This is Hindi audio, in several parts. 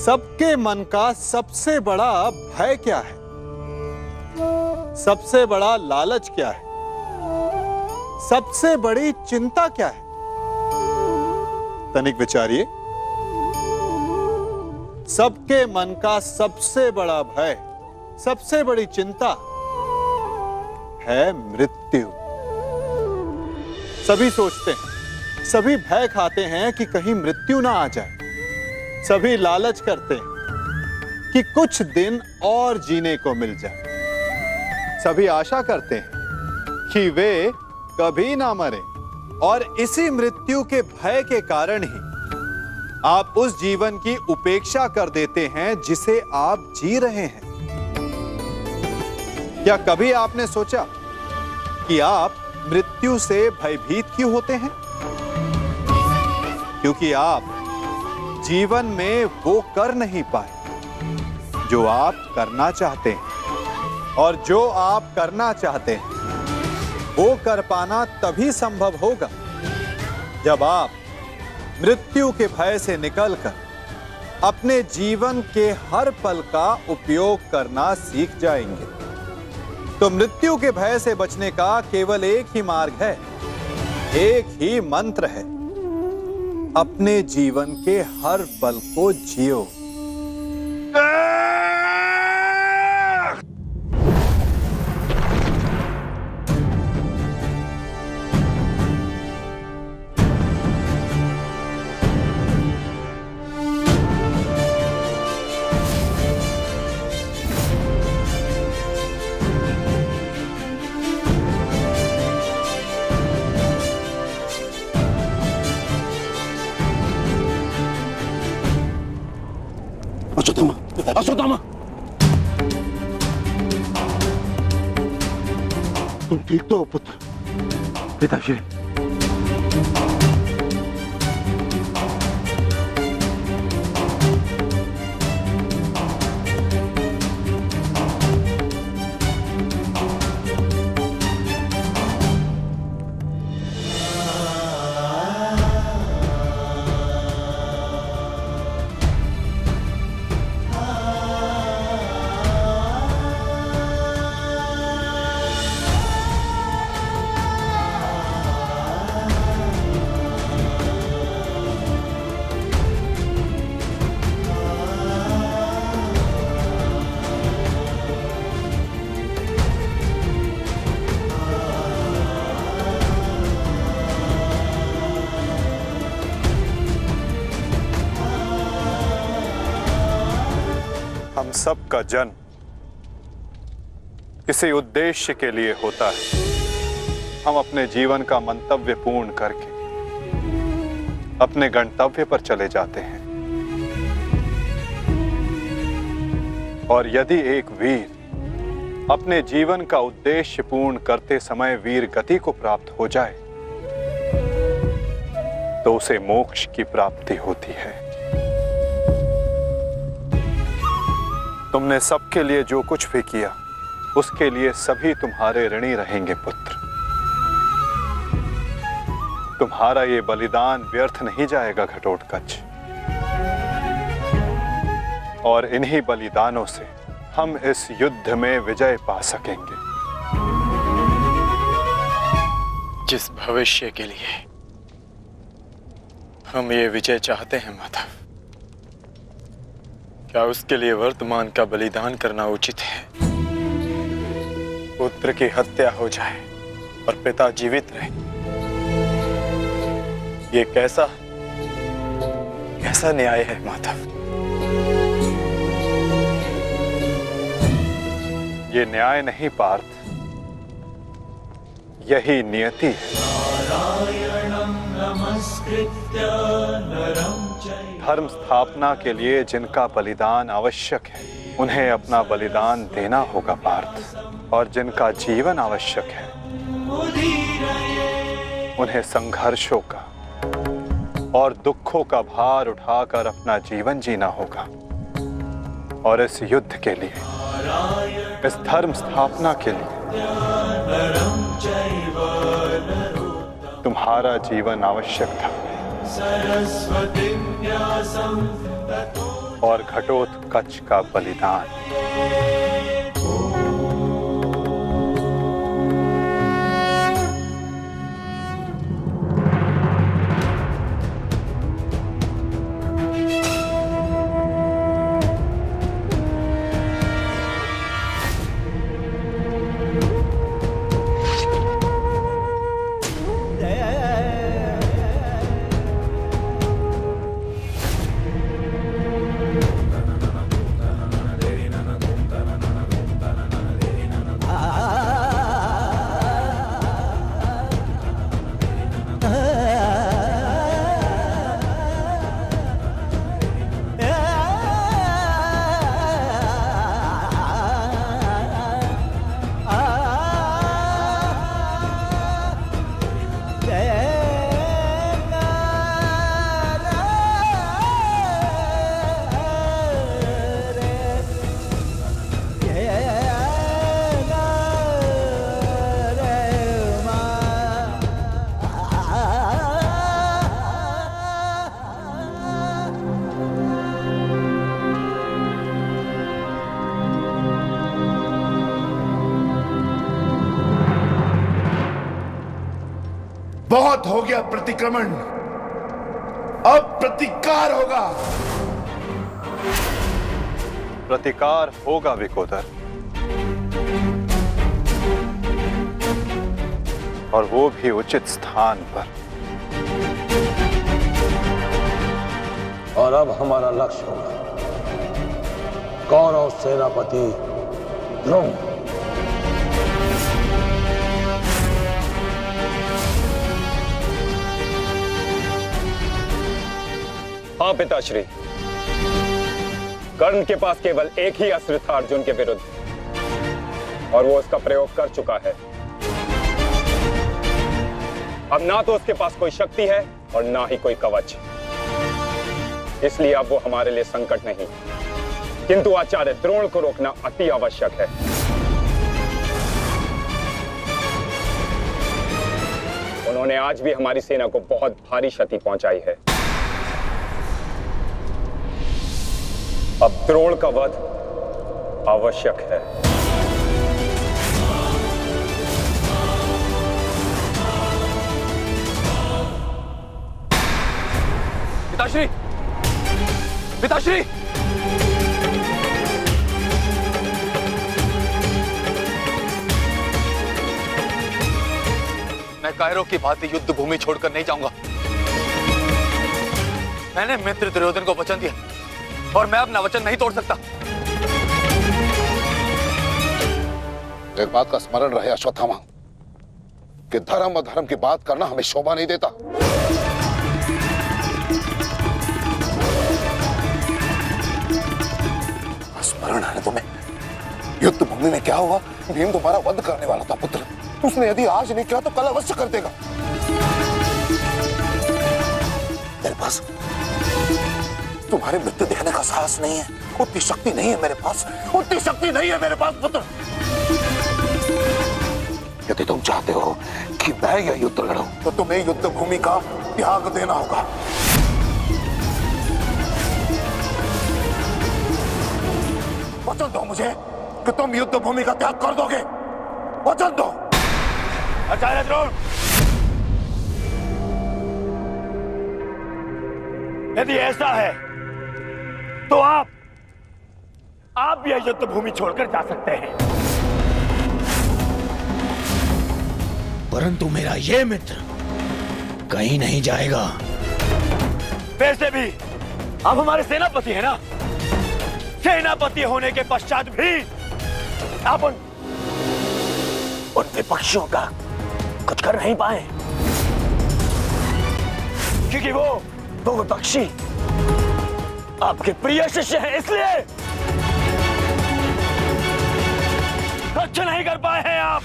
सबके मन का सबसे बड़ा भय क्या है? सबसे बड़ा लालच क्या है? सबसे बड़ी चिंता क्या है? तनिक विचारिए। सबके मन का सबसे बड़ा भय, सबसे बड़ी चिंता है मृत्यु। सभी सोचते हैं, सभी भय खाते हैं कि कहीं मृत्यु ना आ जाए। सभी लालच करते हैं कि कुछ दिन और जीने को मिल जाए। सभी आशा करते हैं कि वे कभी ना मरे। और इसी मृत्यु के भय के कारण ही आप उस जीवन की उपेक्षा कर देते हैं जिसे आप जी रहे हैं। क्या कभी आपने सोचा कि आप मृत्यु से भयभीत क्यों होते हैं? क्योंकि आप जीवन में वो कर नहीं पाए जो आप करना चाहते हैं। और जो आप करना चाहते हैं वो कर पाना तभी संभव होगा जब आप मृत्यु के भय से निकलकर अपने जीवन के हर पल का उपयोग करना सीख जाएंगे। तो मृत्यु के भय से बचने का केवल एक ही मार्ग है, एक ही मंत्र है। अपने जीवन के हर पल को जियो। अश्वत्थामा, तुम ठीक तो हो पुत्र? पिताश्री, हम सबका जन्म किसी उद्देश्य के लिए होता है। हम अपने जीवन का मंतव्य पूर्ण करके अपने गंतव्य पर चले जाते हैं। और यदि एक वीर अपने जीवन का उद्देश्य पूर्ण करते समय वीर गति को प्राप्त हो जाए तो उसे मोक्ष की प्राप्ति होती है। तुमने सबके लिए जो कुछ भी किया उसके लिए सभी तुम्हारे ऋणी रहेंगे पुत्र। तुम्हारा ये बलिदान व्यर्थ नहीं जाएगा घटोत्कच। और इन्हीं बलिदानों से हम इस युद्ध में विजय पा सकेंगे। जिस भविष्य के लिए हम ये विजय चाहते हैं माधव, क्या उसके लिए वर्तमान का बलिदान करना उचित है? पुत्र की हत्या हो जाए और पिता जीवित रहे, ये कैसा न्याय है माधव? ये न्याय नहीं पार्थ, यही नियति है। धर्म स्थापना के लिए जिनका बलिदान आवश्यक है उन्हें अपना बलिदान देना होगा पार्थ। और जिनका जीवन आवश्यक है उन्हें संघर्षों का और दुखों का भार उठाकर अपना जीवन जीना होगा। और इस युद्ध के लिए, इस धर्म स्थापना के लिए तुम्हारा जीवन आवश्यक था। और घटोत्कच का बलिदान। बहुत हो गया प्रतिक्रमण, अब प्रतिकार होगा। प्रतिकार होगा विकोदर, और वो भी उचित स्थान पर। और अब हमारा लक्ष्य होगा कौरव सेनापति द्रोण। हाँ पिताश्री, कर्ण के पास केवल एक ही अस्त्र था अर्जुन के विरुद्ध, और वो उसका प्रयोग कर चुका है। अब ना तो उसके पास कोई शक्ति है और ना ही कोई कवच, इसलिए अब वो हमारे लिए संकट नहीं, किंतु आचार्य द्रोण को रोकना अति आवश्यक है। उन्होंने आज भी हमारी सेना को बहुत भारी क्षति पहुंचाई है। अब द्रोण का वध आवश्यक है। पिताश्री, पिताश्री, मैं कायरों की भांति युद्ध भूमि छोड़कर नहीं जाऊंगा। मैंने मित्र दुर्योधन को वचन दिया और मैं अपना वचन नहीं तोड़ सकता। एक बात का स्मरण रहे अश्वत्थामा, कि धर्म और धर्म की बात करना हमें शोभा नहीं देता। स्मरण है तुम्हें युद्ध भूमि में क्या हुआ? भीम तुम्हारा वध करने वाला था पुत्र, उसने यदि आज नहीं किया तो कल अवश्य कर देगा। मेरे पास तुम्हारे मृत्यु देखने का साहस नहीं है, उतनी शक्ति नहीं है मेरे पास, उतनी शक्ति नहीं है मेरे पास पुत्र। यदि तुम चाहते हो कि मैं यह युद्ध लड़ूं, तो तुम्हें युद्ध भूमि का त्याग देना होगा। वचन दो मुझे कि तुम युद्ध भूमि का त्याग कर दोगे, वचन दो। आचार्य द्रोण, यदि ऐसा है तो आप यह युद्ध भूमि छोड़कर जा सकते हैं, परंतु मेरा ये मित्र कहीं नहीं जाएगा। वैसे भी आप हमारे सेनापति हैं ना, सेनापति होने के पश्चात भी आप उन विपक्षियों का कुछ कर नहीं पाए, क्योंकि वो विपक्षी आपके प्रिय शिष्य हैं, इसलिए कुछ नहीं कर पाए हैं आप।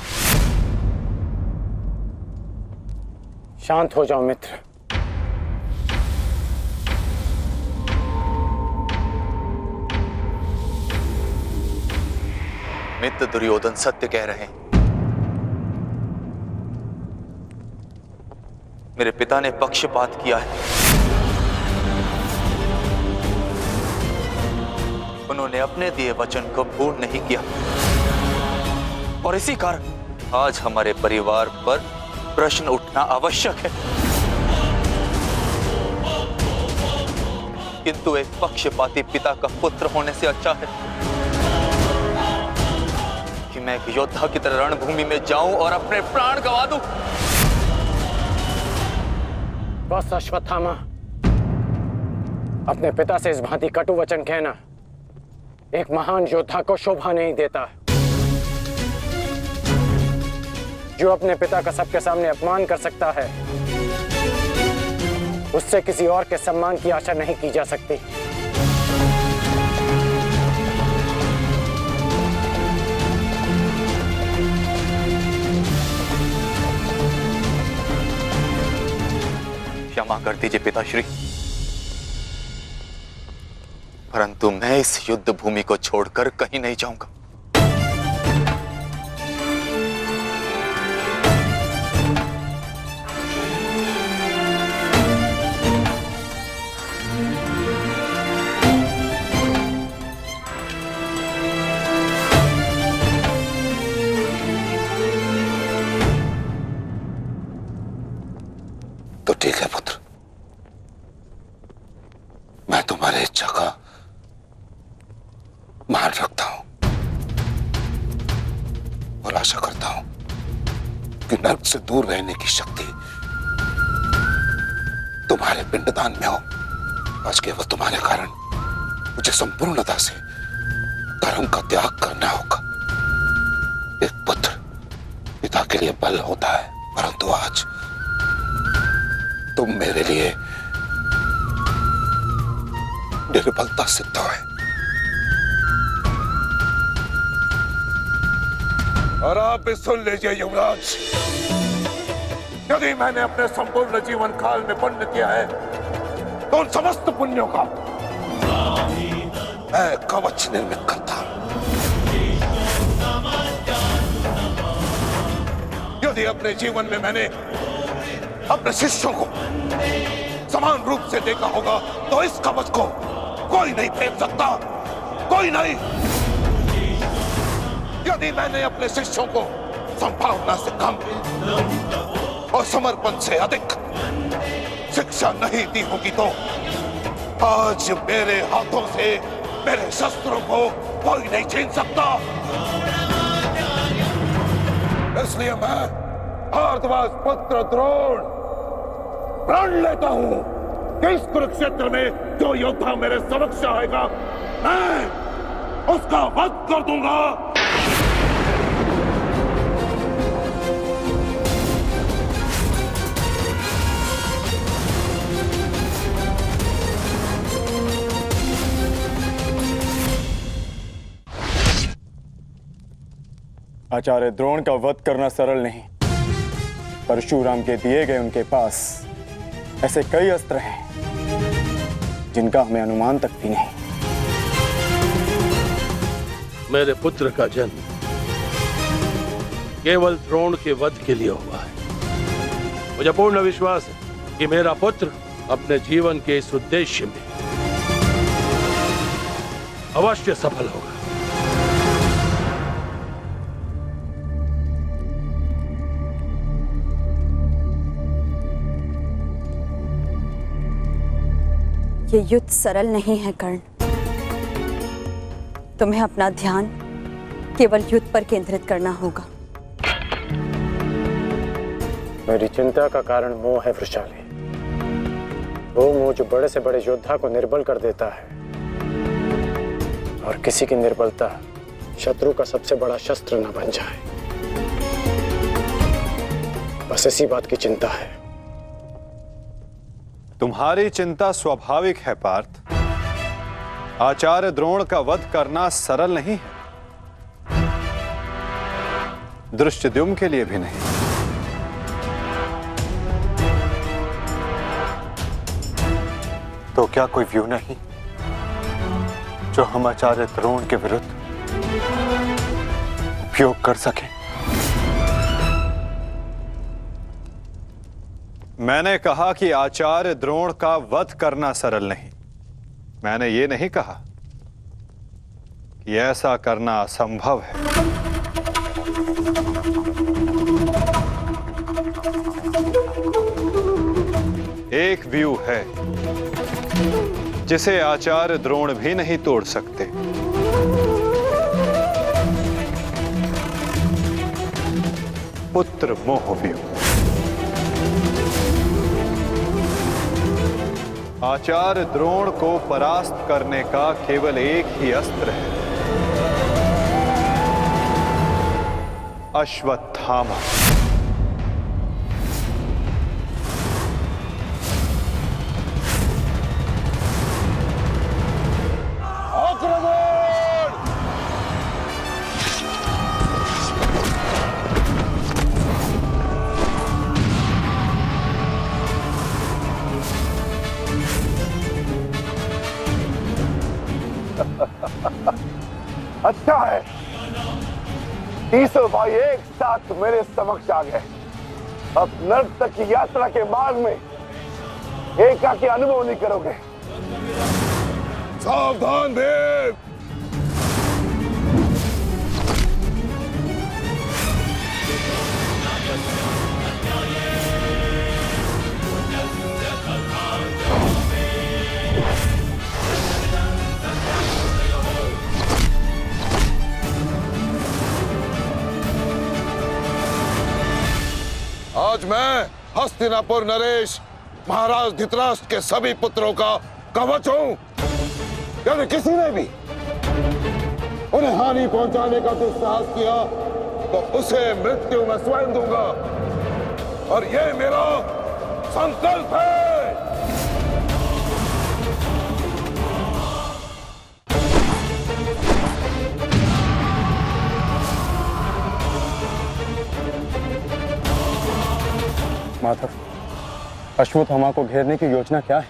शांत हो जाओ मित्र। मित्र दुर्योधन सत्य कह रहे हैं। मेरे पिता ने पक्षपात किया है। उन्होंने अपने दिए वचन को पूर्ण नहीं किया और इसी कारण आज हमारे परिवार पर प्रश्न उठना आवश्यक है। किंतु एक पक्षपाती पिता का पुत्र होने से अच्छा है कि मैं एक योद्धा की तरह रणभूमि में जाऊं और अपने प्राण गंवा दूं। बस अश्वत्थामा, अपने पिता से इस भांति कटु वचन कहना एक महान योद्धा को शोभा नहीं देता। जो अपने पिता का सबके सामने अपमान कर सकता है, उससे किसी और के सम्मान की आशा नहीं की जा सकती। क्षमा कर दीजिए पिताश्री, परंतु मैं इस युद्ध भूमि को छोड़कर कहीं नहीं जाऊंगा। तो ठीक है पुत्र, मैं तुम्हारी इच्छा का मान रखता हूं और आशा करता हूं कि नर्क से दूर रहने की शक्ति तुम्हारे पिंडदान में हो। आज केवल तुम्हारे कारण मुझे संपूर्णता से धर्म का त्याग करना होगा। एक पुत्र पिता के लिए बल होता है, परंतु आज तुम मेरे लिए निर्बलता सिद्ध हुए। और आप भी सुन लीजिए युवराज, यदि मैंने अपने संपूर्ण जीवन काल में पुण्य किया है तो उन समस्त पुण्यों का मैं कवच निर्मित करता हूं। यदि अपने जीवन में मैंने अपने शिष्यों को समान रूप से देखा होगा तो इस कवच को कोई नहीं फेंक सकता, कोई नहीं। यदि मैंने अपने शिष्यों को संभावना से कम और समर्पण से अधिक शिक्षा नहीं दी होगी तो आज मेरे हाथों से मेरे शस्त्रों को कोई नहीं छीन सकता। इसलिए मैं भारद्वाज पुत्र द्रोण प्रण लेता हूं कि इस कुरुक्षेत्र में जो योद्धा मेरे समक्ष आएगा मैं उसका वध कर दूंगा। आचार्य द्रोण का वध करना सरल नहीं। परशुराम के दिए गए उनके पास ऐसे कई अस्त्र हैं जिनका हमें अनुमान तक भी नहीं। मेरे पुत्र का जन्म केवल द्रोण के वध के लिए हुआ है। मुझे पूर्ण विश्वास है कि मेरा पुत्र अपने जीवन के इस उद्देश्य में अवश्य सफल होगा। ये युद्ध सरल नहीं है कर्ण। तुम्हें अपना ध्यान केवल युद्ध पर केंद्रित करना होगा। मेरी चिंता का कारण मोह है वृषाली। वो मोह जो बड़े से बड़े योद्धा को निर्बल कर देता है और किसी की निर्बलता शत्रु का सबसे बड़ा शस्त्र न बन जाए। बस इसी बात की चिंता है। तुम्हारी चिंता स्वाभाविक है पार्थ। आचार्य द्रोण का वध करना सरल नहीं है, दृष्टद्युम्न के लिए भी नहीं। तो क्या कोई व्यू नहीं जो हम आचार्य द्रोण के विरुद्ध उपयोग कर सके? मैंने कहा कि आचार्य द्रोण का वध करना सरल नहीं। मैंने ये नहीं कहा कि ऐसा करना असंभव है। एक व्यू है जिसे आचार्य द्रोण भी नहीं तोड़ सकते। पुत्र मोह व्यू। आचार्य द्रोण को परास्त करने का केवल एक ही अस्त्र है, अश्वत्थामा। अच्छा है, तीसों भाई एक साथ मेरे समक्ष आ गए। अब नर्क तक की यात्रा के मार्ग में एकाकी अनुभव नहीं करोगे। सावधान भीम। आज मैं हस्तिनापुर नरेश महाराज धृतराष्ट्र के सभी पुत्रों का कवच हूं। यदि किसी ने भी उन्हें हानि पहुंचाने का दुस्साहस किया तो उसे मृत्यु मैं स्वयं दूंगा, और ये मेरा संकल्प है। माधव, अश्वत्थामा को घेरने की योजना क्या है?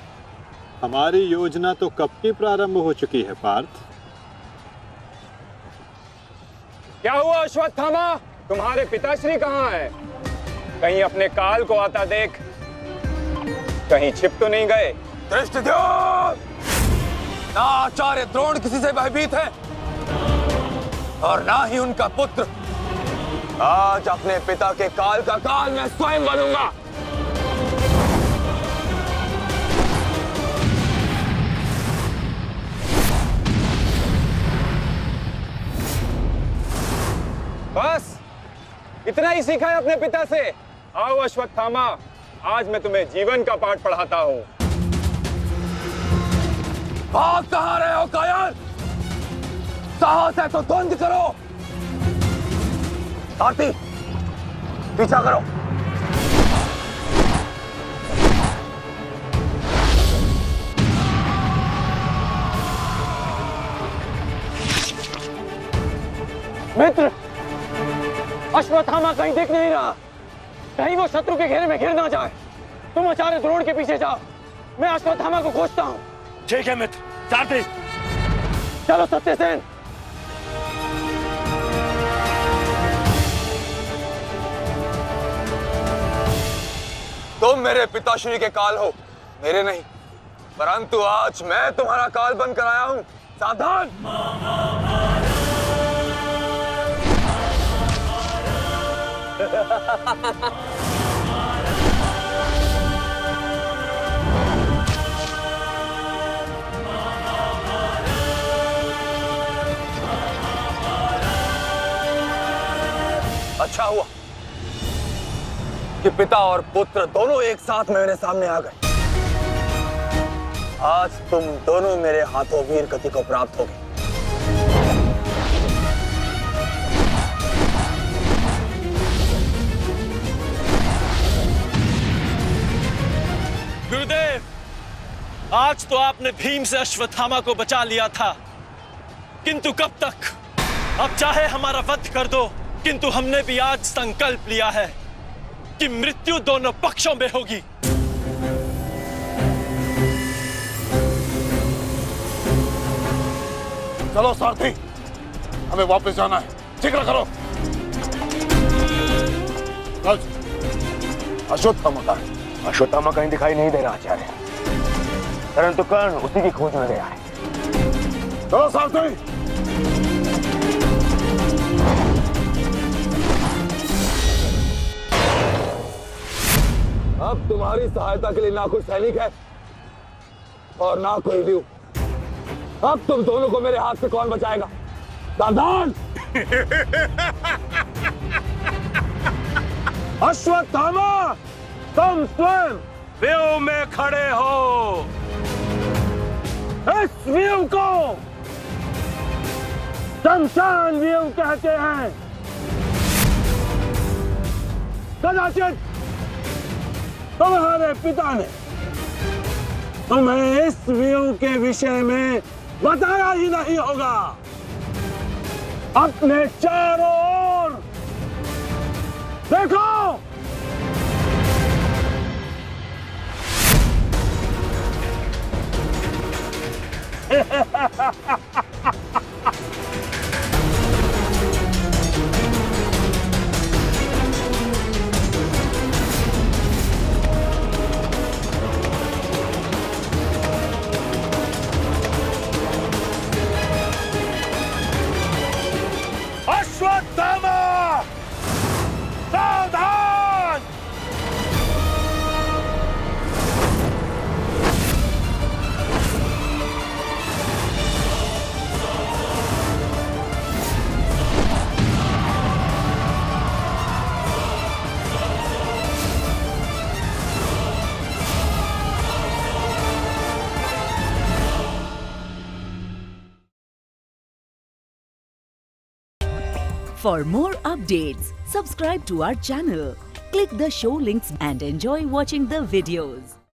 हमारी योजना तो कब की प्रारंभ हो चुकी है पार्थ। क्या हुआ अश्वत्थामा? तुम्हारे पिताश्री कहाँ हैं? कहीं अपने काल को आता देख कहीं छिप तो नहीं गए? दृष्टिद्युम्न! ना आचार्य द्रोण किसी से भयभीत है और ना ही उनका पुत्र। आज अपने पिता के काल का काल मैं स्वयं बनूंगा। बस इतना ही सीखा है अपने पिता से। आओ अश्वत्थामा, आज मैं तुम्हें जीवन का पाठ पढ़ाता हूं। भाग कहां रहे हो कायर? साहस है तो द्वंद्व करो। आरती, पीछा करो। मित्र, अश्वत्थामा कहीं दिख नहीं रहा। कहीं वो शत्रु के घेरे में घिर ना जाए। तुम आचार्य द्रोण के पीछे जाओ, मैं अश्वत्थामा को खोजता हूँ। ठीक है मित्र, सारथी। चलो सत्यसेन। तुम मेरे पिताश्री के काल हो, मेरे नहीं। परंतु आज मैं तुम्हारा काल बनकर आया हूं। सावधान! अच्छा हुआ कि पिता और पुत्र दोनों एक साथ मेरे सामने आ गए। आज तुम दोनों मेरे हाथों वीर गति को प्राप्त होगे। गुरुदेव, आज तो आपने भीम से अश्वत्थामा को बचा लिया था, किंतु कब तक? अब चाहे हमारा वध कर दो, किंतु हमने भी आज संकल्प लिया है कि मृत्यु दोनों पक्षों में होगी। चलो सारथी, हमें वापस जाना है। जिक्र करो। अश्वत्थामा का अश्वत्थामा कहीं दिखाई नहीं दे रहा आचार्य, परंतु कर्ण उसी की खोज में गया है। चलो सारथी। अब तुम्हारी सहायता के लिए ना कोई सैनिक है और ना कोई व्यू। अब तुम दोनों को मेरे हाथ से कौन बचाएगा? सावधान! अश्वत्थामा, तुम स्वयं व्यू में खड़े हो। इस व्यू को शमशान व्यू कहते हैं। कदाचित तुम्हारे पिता ने तुम्हें इस व्यू के विषय में बताया ही नहीं होगा। अपने चारों ओर देखो। अश्वत्थामा, सावधान! For more updates, subscribe to our channel, click the show links and enjoy watching the videos.